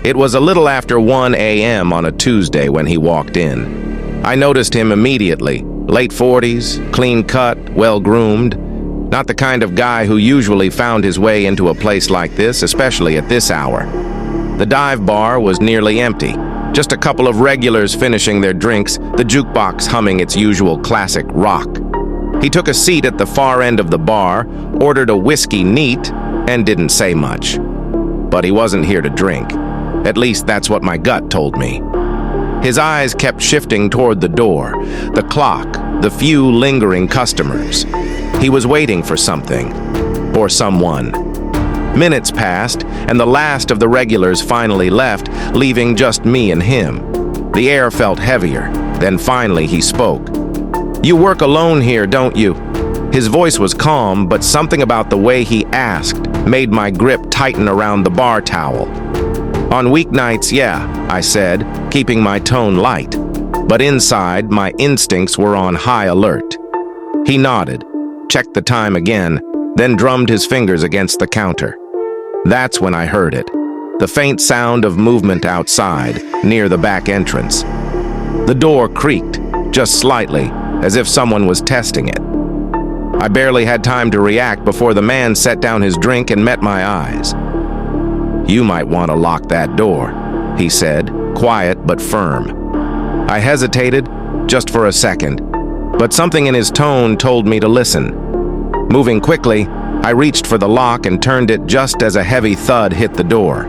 It was a little after 1 a.m. on a Tuesday when he walked in. I noticed him immediately. Late 40s, clean cut, well-groomed. Not the kind of guy who usually found his way into a place like this, especially at this hour. The dive bar was nearly empty. Just a couple of regulars finishing their drinks, the jukebox humming its usual classic rock. He took a seat at the far end of the bar, ordered a whiskey neat, and didn't say much. But he wasn't here to drink. At least that's what my gut told me. His eyes kept shifting toward the door, the clock, the few lingering customers. He was waiting for something, or someone. Minutes passed, and the last of the regulars finally left, leaving just me and him. The air felt heavier. Then finally he spoke. "You work alone here, don't you?" His voice was calm, but something about the way he asked made my grip tighten around the bar towel. "On weeknights, yeah," I said, keeping my tone light. But inside, my instincts were on high alert. He nodded, checked the time again, then drummed his fingers against the counter. That's when I heard it. The faint sound of movement outside, near the back entrance. The door creaked, just slightly, as if someone was testing it. I barely had time to react before the man set down his drink and met my eyes. "You might want to lock that door," he said, quiet but firm. I hesitated, just for a second, but something in his tone told me to listen. Moving quickly, I reached for the lock and turned it just as a heavy thud hit the door.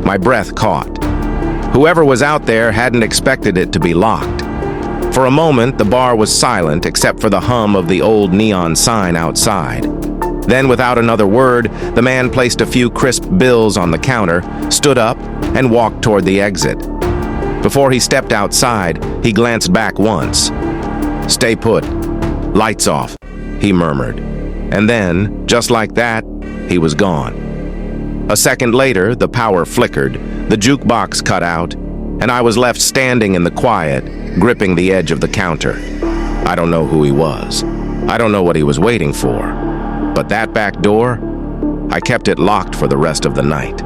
My breath caught. Whoever was out there hadn't expected it to be locked. For a moment, the bar was silent except for the hum of the old neon sign outside. Then, without another word, the man placed a few crisp bills on the counter, stood up, and walked toward the exit. Before he stepped outside, he glanced back once. "Stay put. Lights off," he murmured. And then, just like that, he was gone. A second later, the power flickered, the jukebox cut out, and I was left standing in the quiet, gripping the edge of the counter. I don't know who he was. I don't know what he was waiting for. But that back door, I kept it locked for the rest of the night.